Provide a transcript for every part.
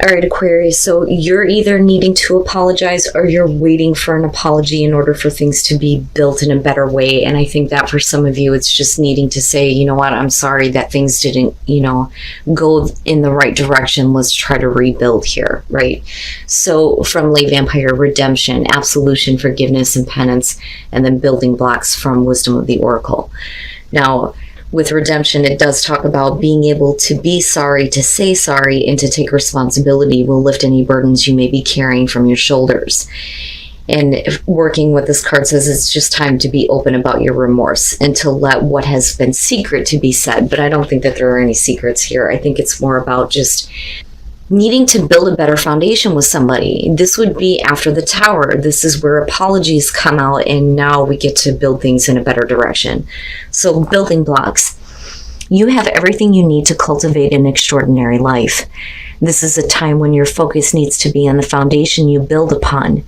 All right, Aquarius, so you're either needing to apologize or you're waiting for an apology in order for things to be built in a better way. And I think that for some of you, it's just needing to say, you know what, I'm sorry that things didn't, go in the right direction. Let's try to rebuild here, right? So from Lay Vampire, redemption, absolution, forgiveness, and penance, and then building blocks from Wisdom of the Oracle. Now, with redemption, it does talk about being able to be sorry, to say sorry, and to take responsibility will lift any burdens you may be carrying from your shoulders. And working with this card says it's just time to be open about your remorse and to let what has been secret to be said. But I don't think that there are any secrets here. I think it's more about just needing to build a better foundation with somebody. This would be after the Tower. This is where apologies come out, and now we get to build things in a better direction. So building blocks. You have everything you need to cultivate an extraordinary life. This is a time when your focus needs to be on the foundation you build upon.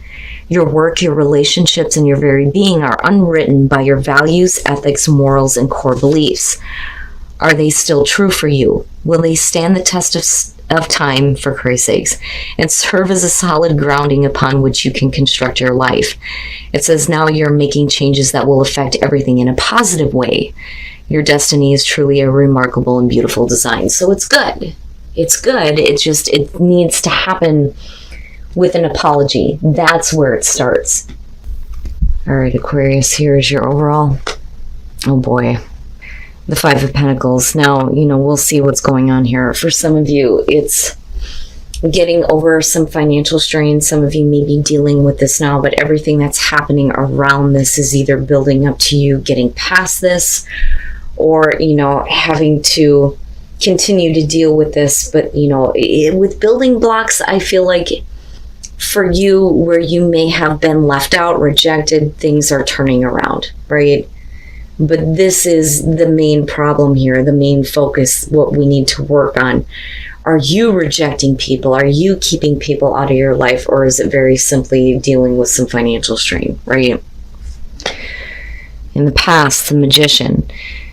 Your work, your relationships, and your very being are unwritten by your values, ethics, morals, and core beliefs. Are they still true for you? Will they stand the test of time, for Christ's sakes, and serve as a solid grounding upon which you can construct your life? It says now you're making changes that will affect everything in a positive way. Your destiny is truly a remarkable and beautiful design. So it's good. It's good. It needs to happen with an apology. That's where it starts. All right, Aquarius, here's your overall. Oh boy. The Five of Pentacles. Now, we'll see what's going on here. For some of you, it's getting over some financial strain. Some of you may be dealing with this now, but everything that's happening around this is either building up to you getting past this or, having to continue to deal with this. But, with building blocks, I feel like for you, where you may have been left out, rejected, things are turning around, right? But this is the main problem here, the main focus, what we need to work on. Are you rejecting people? Are you keeping people out of your life? Or is it very simply dealing with some financial strain, right? In the past, the Magician.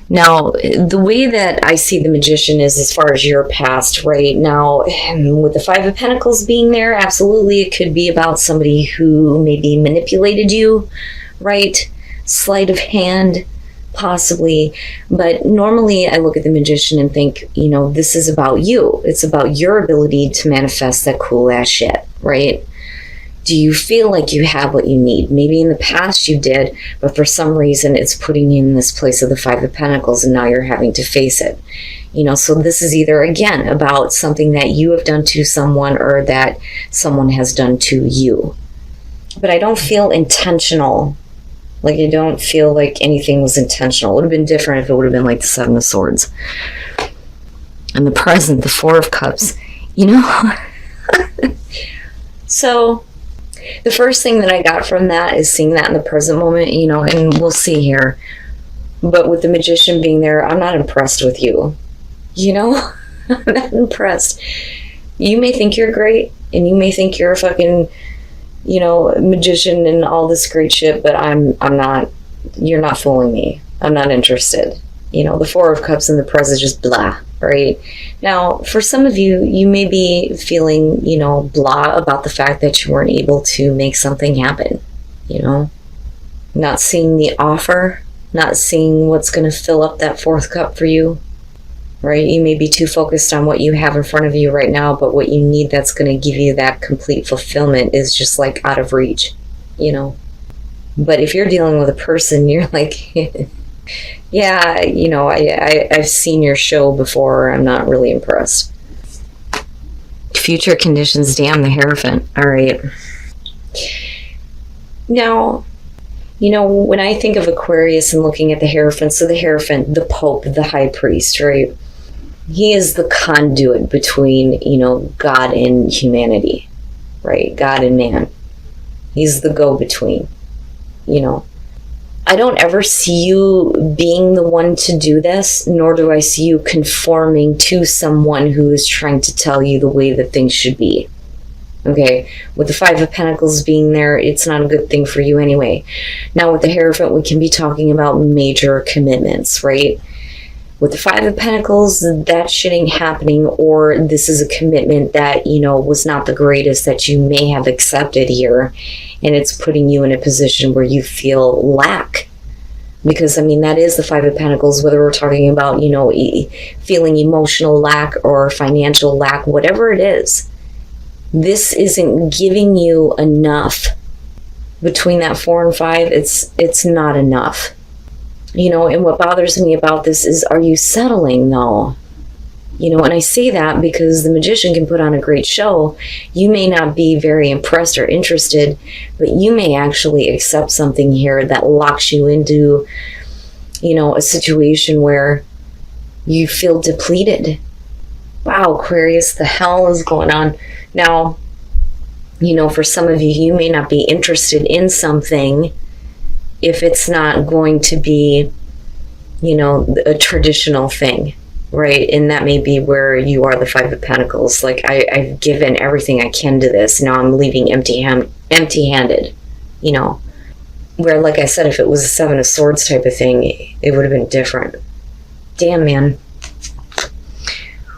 Now, the way that I see the Magician is as far as your past, right? Now, with the Five of Pentacles being there, absolutely, it could be about somebody who maybe manipulated you, right? Sleight of hand, possibly. But normally I look at the Magician and think, this is about you. It's about your ability to manifest that cool ass shit, right? Do you feel like you have what you need? Maybe in the past you did, but for some reason it's putting you in this place of the Five of Pentacles and now you're having to face it. So this is either, again, about something that you have done to someone or that someone has done to you. But I don't feel intentional. Like, I don't feel like anything was intentional. It would have been different if it would have been like the Seven of Swords. And the present, the Four of Cups. So, the first thing that I got from that is seeing that in the present moment, and we'll see here. But with the Magician being there, I'm not impressed with you. I'm not impressed. You may think you're great, and you may think you're a fucking magician and all this great shit, but I'm not. You're not fooling me. I'm not interested. The Four of Cups and the Press is just blah, right? Now, for some of you, you may be feeling, blah about the fact that you weren't able to make something happen, not seeing the offer, not seeing what's going to fill up that fourth cup for you. Right? You may be too focused on what you have in front of you right now, but what you need that's going to give you that complete fulfillment is just like out of reach, But if you're dealing with a person, you're like, yeah, I've seen your show before. I'm not really impressed. Future conditions, damn the Hierophant. All right. Now, when I think of Aquarius and looking at the Hierophant, so the Hierophant, the Pope, the High Priest, right? He is the conduit between, God and humanity, right? God and man. He's the go-between, I don't ever see you being the one to do this, nor do I see you conforming to someone who is trying to tell you the way that things should be. Okay, with the Five of Pentacles being there, it's not a good thing for you anyway. Now with the Hierophant, we can be talking about major commitments, right? With the Five of Pentacles, that shit ain't happening, or this is a commitment that, you know, was not the greatest that you may have accepted here, and it's putting you in a position where you feel lack. Because, I mean, that is the Five of Pentacles, whether we're talking about, you know, feeling emotional lack or financial lack, whatever it is. This isn't giving you enough. Between that 4 and 5, it's not enough. You know, and what bothers me about this is, are you settling though? You know, and I say that because the Magician can put on a great show. You may not be very impressed or interested, but you may actually accept something here that locks you into, you know, a situation where you feel depleted. Wow, Aquarius, the hell is going on? Now, you know, for some of you, you may not be interested in something if it's not going to be, you know, a traditional thing, right? And that may be where you are the Five of Pentacles. Like, I've given everything I can to this. Now I'm leaving empty-handed, you know. Where, like I said, if it was a Seven of Swords type of thing, it would have been different. Damn, man.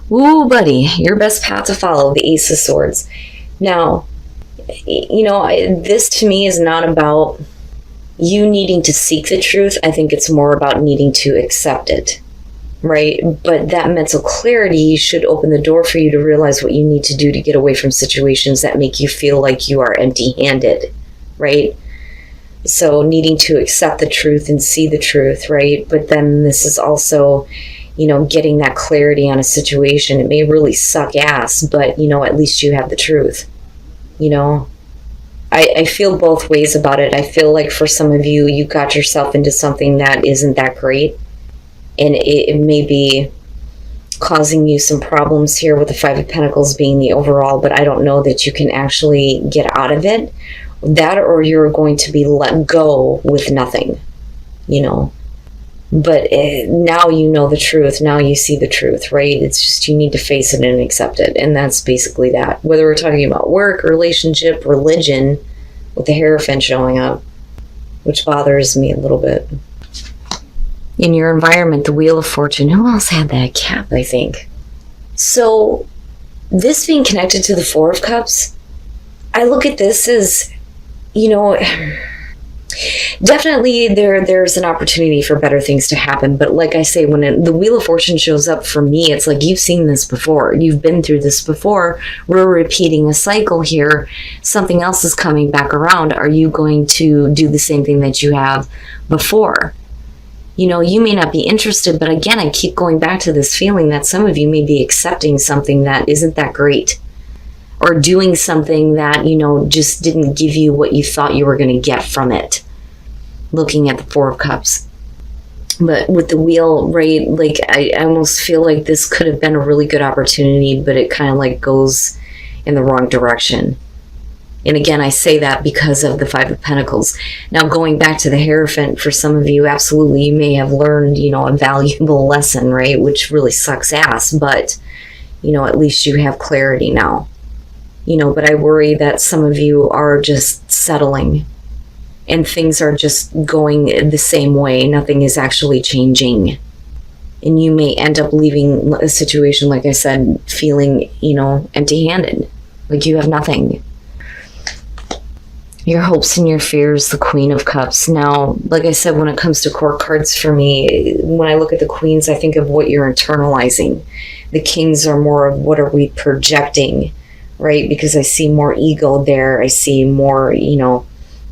Ooh, buddy, your best path to follow, the Ace of Swords. Now, you know, this to me is not about you needing to seek the truth. I think it's more about needing to accept it, right? But that mental clarity should open the door for you to realize what you need to do to get away from situations that make you feel like you are empty-handed, right? So needing to accept the truth and see the truth, right? But then this is also, you know, getting that clarity on a situation. It may really suck ass, but, you know, at least you have the truth, you know? I feel both ways about it. I feel like for some of you, you got yourself into something that isn't that great. And it may be causing you some problems here with the Five of Pentacles being the overall, but I don't know that you can actually get out of it. That, or you're going to be let go with nothing, you know. But now you know the truth. Now you see the truth, right? It's just you need to face it and accept it. And that's basically that. Whether we're talking about work, relationship, religion, with the Hierophant showing up, which bothers me a little bit. In your environment, the Wheel of Fortune. Who else had that? Cap, I think. So this being connected to the Four of Cups, I look at this as, you know, definitely there's an opportunity for better things to happen. But like I say, when the Wheel of Fortune shows up for me, it's like, you've seen this before. You've been through this before. We're repeating a cycle here. Something else is coming back around. Are you going to do the same thing that you have before? You know, you may not be interested, but again, I keep going back to this feeling that some of you may be accepting something that isn't that great, or doing something that, you know, just didn't give you what you thought you were going to get from it. Looking at the Four of Cups. But with the Wheel, right, like I almost feel like this could have been a really good opportunity, but it kind of like goes in the wrong direction. And again, I say that because of the Five of Pentacles. Now, going back to the Hierophant, for some of you, absolutely, you may have learned, you know, a valuable lesson, right? Which really sucks ass, but, you know, at least you have clarity now. You know, but I worry that some of you are just settling and things are just going the same way. Nothing is actually changing. And you may end up leaving a situation, like I said, feeling, you know, empty-handed. Like you have nothing. Your hopes and your fears, the Queen of Cups. Now, like I said, when it comes to court cards for me, when I look at the Queens, I think of what you're internalizing. The Kings are more of what are we projecting, right? Because I see more ego there. I see more, you know,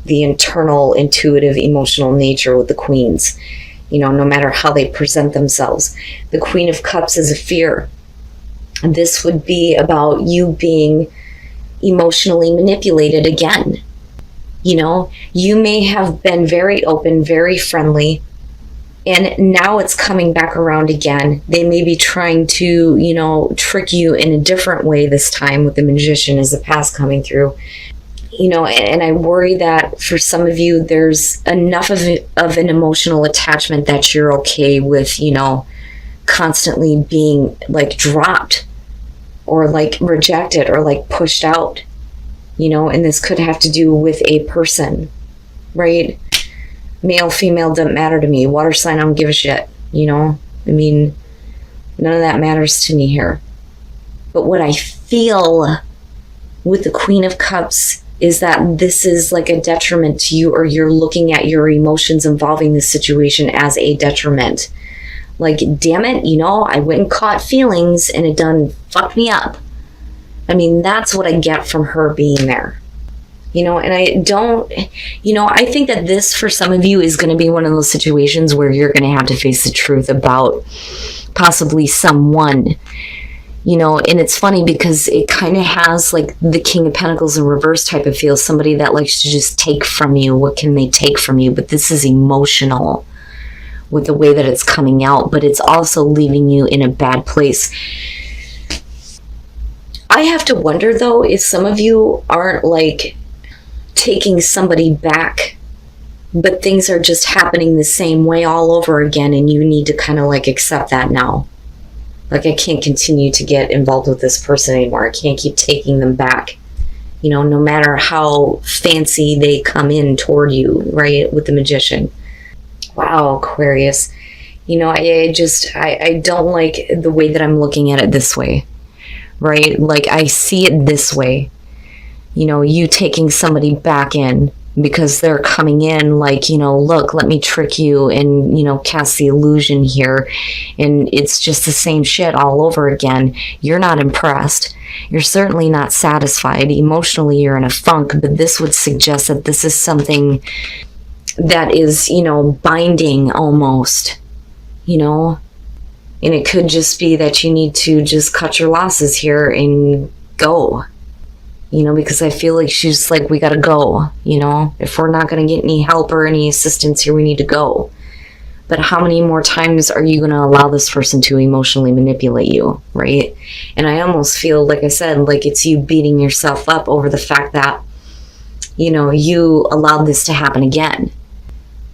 the internal, intuitive, emotional nature with the Queens, you know, no matter how they present themselves. The Queen of Cups is a fear. This would be about you being emotionally manipulated again. You know, you may have been very open, very friendly, and now it's coming back around again. They may be trying to, you know, trick you in a different way this time with the Magician as the past coming through. You know, and I worry that for some of you, there's enough of an emotional attachment that you're okay with, you know, constantly being like dropped or like rejected or like pushed out, you know, and this could have to do with a person, right? Male, female, doesn't matter to me. Water sign, I don't give a shit, you know? I mean, None of that matters to me here. But what I feel with the Queen of Cups is that this is like a detriment to you, or you're looking at your emotions involving this situation as a detriment. Like, damn it, I went and caught feelings and it done fucked me up. I mean, that's what I get from her being there. And I don't, I think that this, for some of you, is going to be one of those situations where you're going to have to face the truth about possibly someone, and it's funny because it kind of has like the King of Pentacles in reverse type of feel, somebody that likes to just take from you. What can they take from you? But this is emotional with the way that it's coming out, but it's also leaving you in a bad place. I have to wonder, though, if some of you aren't like taking somebody back, but things are just happening the same way all over again, and you need to kind of like accept that now. Like, I can't continue to get involved with this person anymore. I can't keep taking them back, no matter how fancy they come in toward you, right, with the Magician. Wow, Aquarius. I don't like the way that I'm looking at it this way, right? Like, I see it this way. You taking somebody back in because they're coming in like, look, let me trick you and, cast the illusion here. And it's just the same shit all over again. You're not impressed. You're certainly not satisfied. Emotionally, you're in a funk, but this would suggest that this is something that is, binding almost, and it could just be that you need to just cut your losses here and go. Because I feel like she's like, we gotta go, if we're not gonna get any help or any assistance here, we need to go. But how many more times are you gonna allow this person to emotionally manipulate you, right? And I almost feel, like I said, like it's you beating yourself up over the fact that, you allowed this to happen again.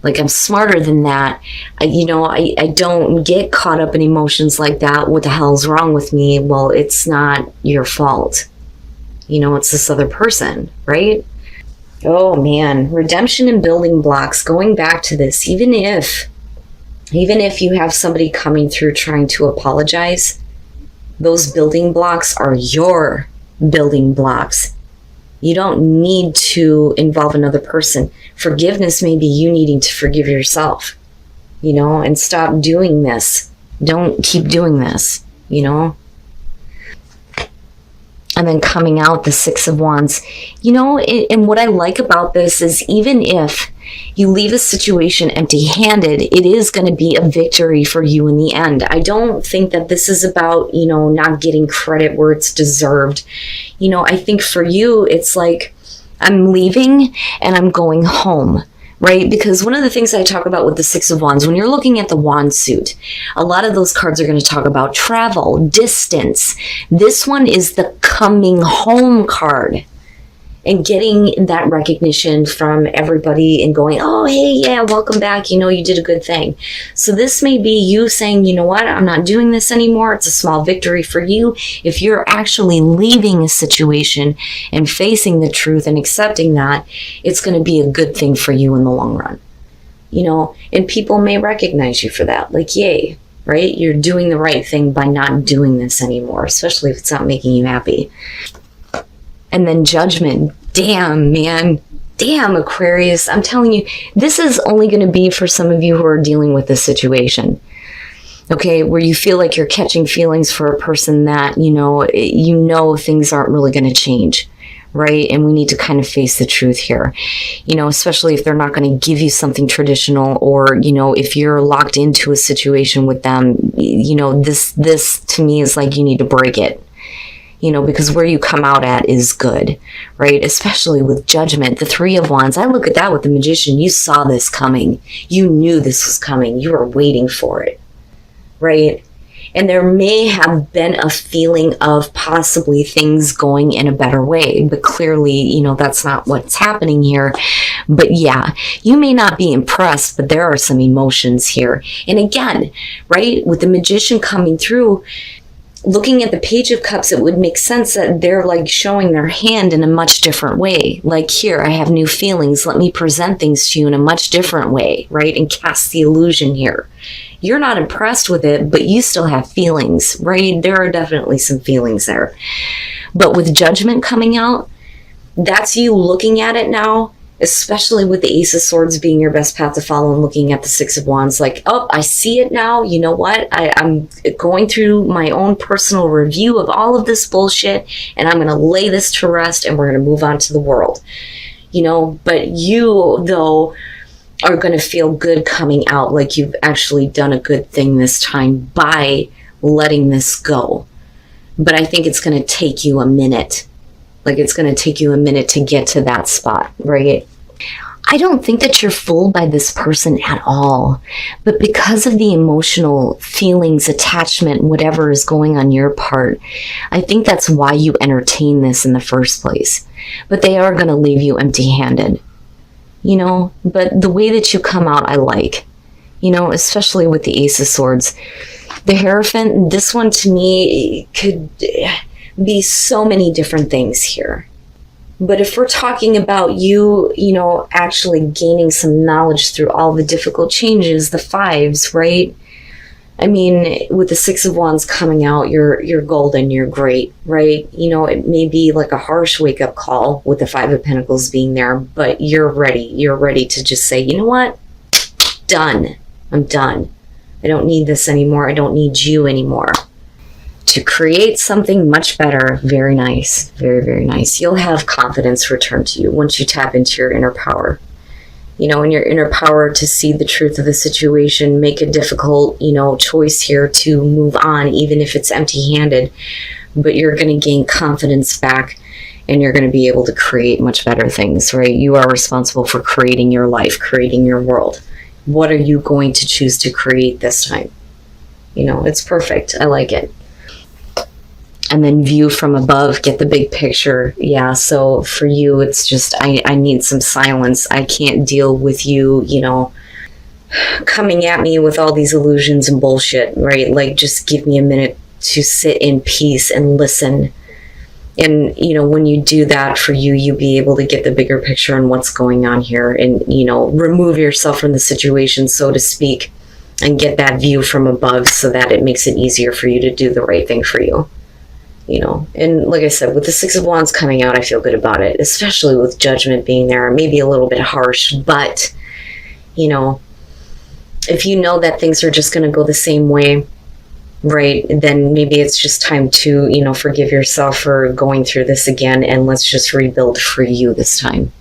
Like, I'm smarter than that. I don't get caught up in emotions like that. What the hell's wrong with me? Well, it's not your fault. It's this other person, right? Oh man, redemption and building blocks. Going back to this, even if you have somebody coming through trying to apologize, those building blocks are your building blocks. You don't need to involve another person. Forgiveness may be you needing to forgive yourself, and stop doing this. Don't keep doing this, And then coming out the Six of Wands, and what I like about this is, even if you leave a situation empty-handed, it is going to be a victory for you in the end. I don't think that this is about, not getting credit where it's deserved. I think for you, it's like, I'm leaving and I'm going home. Right? Because one of the things I talk about with the Six of Wands, when you're looking at the wand suit, a lot of those cards are going to talk about travel, distance. This one is the coming home card. And getting that recognition from everybody and going, oh, hey, yeah, welcome back. You did a good thing. So this may be you saying, you know what, I'm not doing this anymore. It's a small victory for you. If you're actually leaving a situation and facing the truth and accepting that, it's going to be a good thing for you in the long run. And people may recognize you for that. Like, yay, right? You're doing the right thing by not doing this anymore, especially if it's not making you happy. And then judgment. Damn, man. Damn, Aquarius. I'm telling you, this is only going to be for some of you who are dealing with this situation. Okay, where you feel like you're catching feelings for a person that, things aren't really going to change. Right? And we need to kind of face the truth here, especially if they're not going to give you something traditional, or, if you're locked into a situation with them, this to me is like, you need to break it. Because where you come out at is good, right? Especially with judgment. The Three of Wands, I look at that with the Magician. You saw this coming. You knew this was coming. You were waiting for it, right? And there may have been a feeling of possibly things going in a better way, but clearly, that's not what's happening here. But yeah, you may not be impressed, but there are some emotions here. And again, right, with the Magician coming through, looking at the Page of Cups, it would make sense that they're like showing their hand in a much different way. Like, here, I have new feelings. Let me present things to you in a much different way, right? And cast the illusion here. You're not impressed with it, but you still have feelings, right? There are definitely some feelings there. But with Judgment coming out, that's you looking at it now, especially with the Ace of Swords being your best path to follow and looking at the Six of Wands, like, oh, I see it now. You know what? I'm going through my own personal review of all of this bullshit, and I'm going to lay this to rest, and we're going to move on to the world. You know, but you, though, are going to feel good coming out, like you've actually done a good thing this time by letting this go. But I think it's going to take you a minute. Like, it's going to take you a minute to get to that spot, right? I don't think that you're fooled by this person at all. But because of the emotional feelings, attachment, whatever is going on your part, I think that's why you entertain this in the first place. But they are going to leave you empty-handed, you know? But the way that you come out, I like, you know, especially with the Ace of Swords. The Hierophant, this one to me could be so many different things here. But if we're talking about you, you know, actually gaining some knowledge through all the difficult changes, the fives, right? I mean, with the Six of Wands coming out, you're golden, you're great, right? You know, it may be like a harsh wake-up call with the Five of Pentacles being there, but you're ready. You're ready to just say, you know what? Done. I'm done. I don't need this anymore. I don't need you anymore. To create something much better. Very nice. Very, very nice. You'll have confidence return to you once you tap into your inner power. You know, in your inner power to see the truth of the situation, make a difficult, you know, choice here to move on, even if it's empty-handed. But you're going to gain confidence back, and you're going to be able to create much better things, right? You are responsible for creating your life, creating your world. What are you going to choose to create this time? You know, it's perfect. I like it. And then view from above, get the big picture. Yeah, so for you, it's just, I need some silence. I can't deal with you, you know, coming at me with all these illusions and bullshit, right? Like, just give me a minute to sit in peace and listen. And, you know, when you do that, for you, you'll be able to get the bigger picture on what's going on here and, you know, remove yourself from the situation, so to speak, and get that view from above so that it makes it easier for you to do the right thing for you. You know, and like I said, with the Six of Wands coming out, I feel good about it, especially with Judgment being there. Maybe a little bit harsh, but, you know, if you know that things are just going to go the same way, right, then maybe it's just time to, you know, forgive yourself for going through this again, and let's just rebuild for you this time.